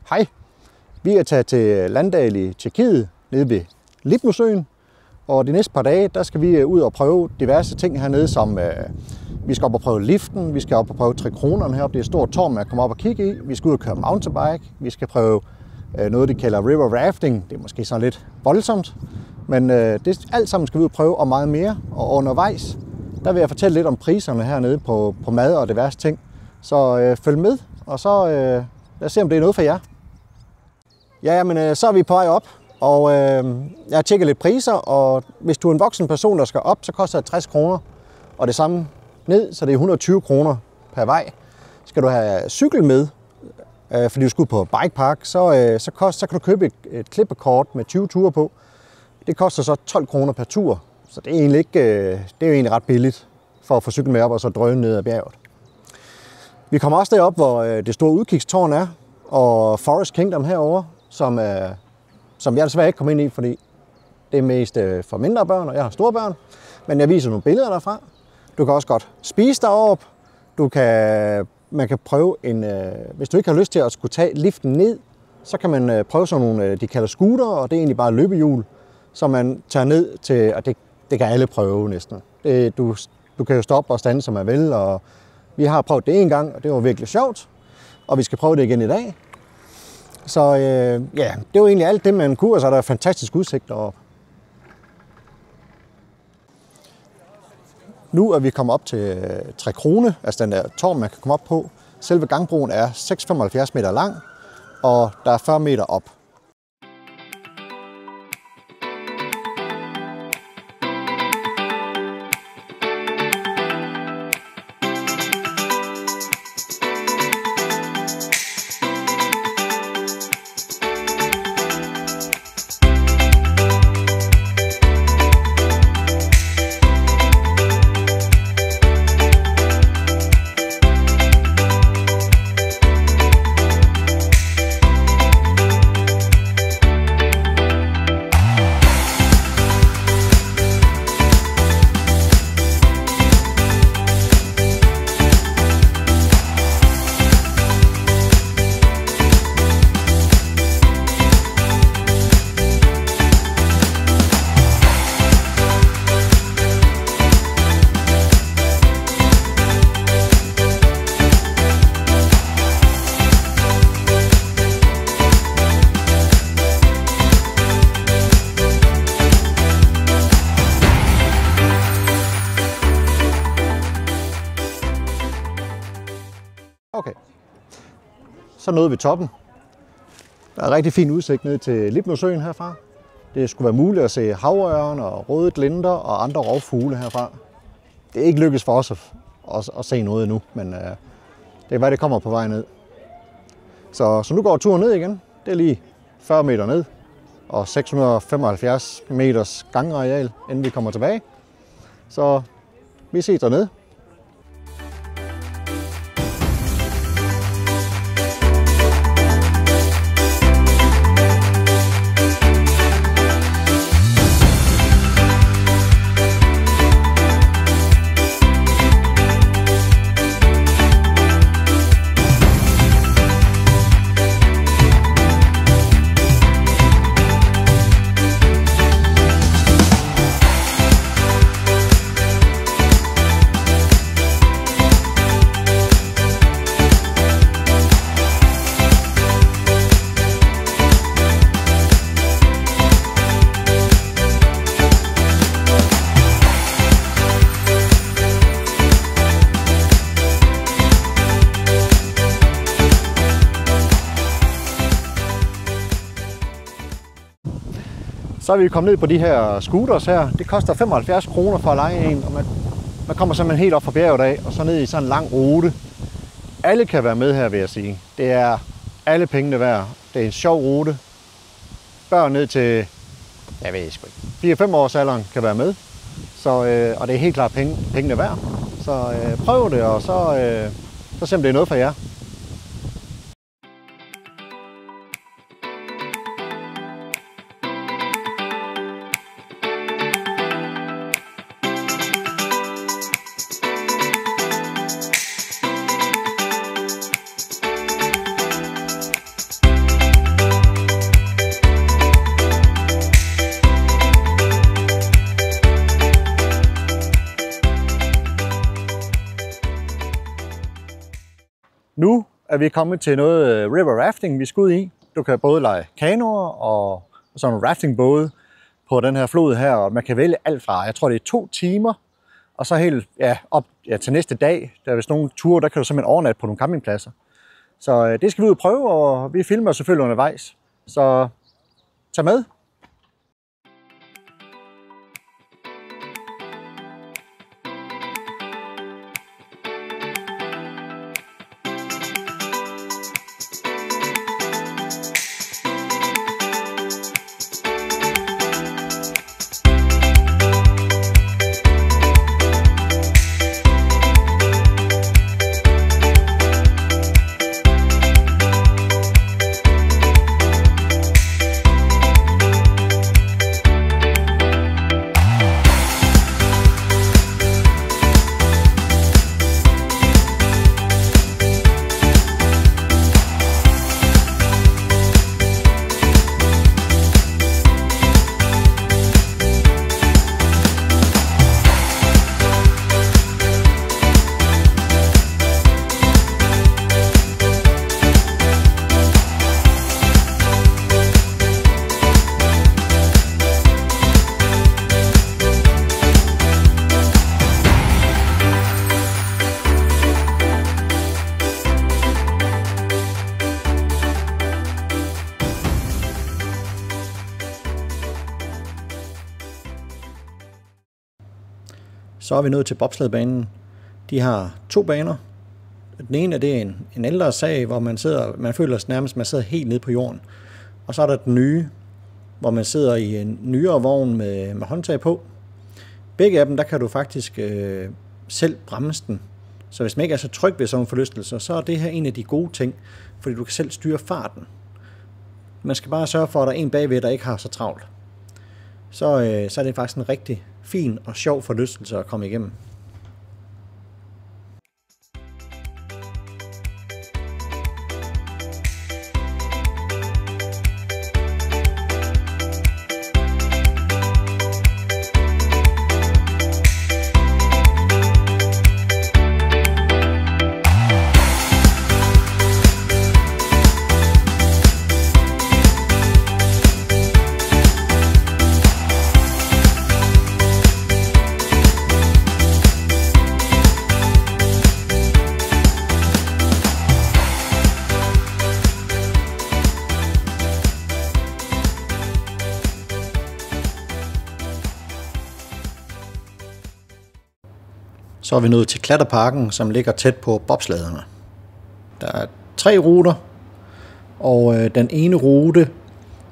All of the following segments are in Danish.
Hej, vi er taget til Landdal i Tjekkiet, nede ved Lipmusøen. Og de næste par dage, der skal vi ud og prøve diverse ting hernede, som vi skal op og prøve liften, vi skal op og prøve Trekronerne heroppe. Det er et stort tårn, man kan komme op og kigge i. Vi skal ud og køre mountainbike, vi skal prøve noget, de kalder river rafting. Det er måske så lidt voldsomt, men det alt sammen skal vi ud og prøve, og meget mere. Og undervejs, der vil jeg fortælle lidt om priserne hernede på mad og diverse ting. Så følg med, og så lad os se, om det er noget for jer. Ja, men så er vi på vej op, og jeg har tjekket lidt priser, og hvis du er en voksen person, der skal op, så koster det 60 kroner, og det samme ned, så det er 120 kroner per vej. Skal du have cykel med, fordi du skal ud på bikepark, så kan du købe et klippekort med 20 ture på. Det koster så 12 kroner per tur, så det er egentlig det er jo egentlig ret billigt for at få cyklen med op og så drøne ned ad bjerget. Vi kommer også derop, hvor det store udkigstårn er, og Forest Kingdom herovre, som jeg desværre ikke kommer ind i, fordi det er mest for mindre børn, og jeg har store børn. Men jeg viser nogle billeder derfra. Du kan også godt spise deroppe. Man kan prøve hvis du ikke har lyst til at skulle tage liften ned, så kan man prøve sådan nogle, de kalder scooter, og det er egentlig bare løbehjul, som man tager ned til, og det kan alle prøve næsten. Du kan jo stoppe og stande, som man vil, og vi har prøvet det en gang, og det var virkelig sjovt, og vi skal prøve det igen i dag. Så ja, det var egentlig alt det, man kunne, og så er der fantastisk udsigt deroppe. Nu er vi kommet op til Trekrone, altså den der tårn, man kan komme op på. Selve gangbroen er 6,75 meter lang, og der er 40 meter op. Okay, så nåede vi toppen. Der er rigtig fin udsigt ned til Lipmusøen herfra. Det skulle være muligt at se havørn og røde glinter og andre rovfugle herfra. Det er ikke lykkedes for os at se noget endnu, men det er hvad det kommer på vej ned. Så nu går turen ned igen. Det er lige 40 meter ned og 675 meters gangareal, inden vi kommer tilbage. Så vi ses dernede. Så er vi kommet ned på de her scooters her. Det koster 75 kroner for at leje en, og man kommer simpelthen helt op fra bjerget af, og så ned i sådan en lang rute. Alle kan være med her, vil jeg sige. Det er alle pengene værd. Det er en sjov rute. Børn ned til, jeg ved sgu ikke, 4-5 års alderen kan være med. Så, og det er helt klart pengene værd. Så prøv det, og så se om det er noget for jer. at vi er kommet til noget river rafting, vi skal ud i. Du kan både lege kanoer og sådan nogle raftingbåde på den her flod her, og man kan vælge alt fra, jeg tror det er 2 timer, og så helt op til næste dag. Der er vist nogle ture, der kan du simpelthen overnatte på nogle campingpladser. Så det skal vi ud og prøve, og vi filmer selvfølgelig undervejs. Så tag med. Så er vi nået til bobsledbanen. De har 2 baner. Den ene det er en ældre sag, hvor man føler sig nærmest, man sidder helt nede på jorden. Og så er der den nye, hvor man sidder i en nyere vogn med håndtag på. Begge af dem, der kan du faktisk selv bremse den. Så hvis man ikke er så tryg ved sådan en forlystelse, så er det her en af de gode ting, fordi du kan selv styre farten. Man skal bare sørge for, at der er en bagved, der ikke har så travlt. Så er det faktisk en rigtig fin og sjov forlystelse at komme igennem. Så er vi nået til klatterparken, som ligger tæt på bobslæderne. Der er 3 ruter, og den ene rute,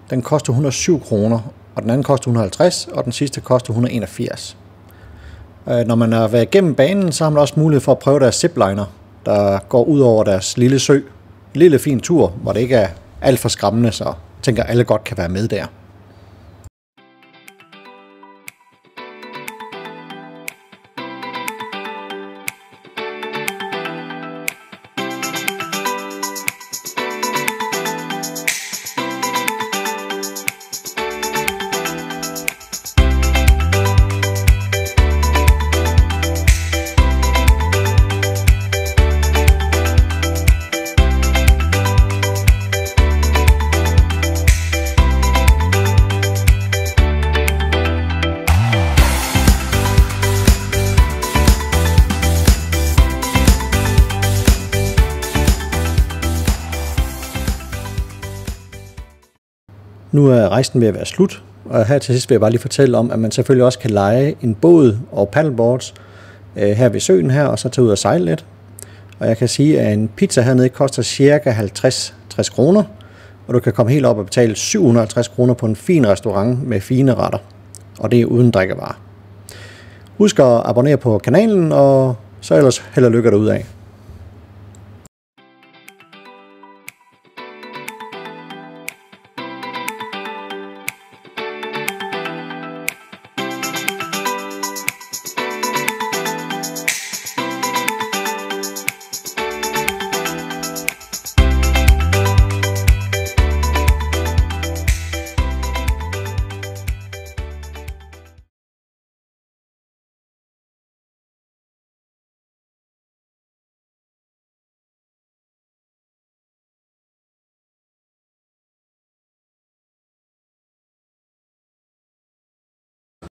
den koster 107 kroner, og den anden koster 150, og den sidste koster 181. Når man har været igennem banen, så har man også mulighed for at prøve deres zipliner, der går ud over deres lille sø. En lille fin tur, hvor det ikke er alt for skræmmende, så jeg tænker, alle godt kan være med der. Nu er rejsen ved at være slut, og her til sidst vil jeg bare lige fortælle om, at man selvfølgelig også kan leje en båd og paddleboards her ved søen her, og så tage ud og sejle lidt. Og jeg kan sige, at en pizza hernede koster ca. 50-60 kroner, og du kan komme helt op og betale 750 kroner på en fin restaurant med fine retter, og det er uden drikkevarer. Husk at abonnere på kanalen, og så ellers held og lykke derudad.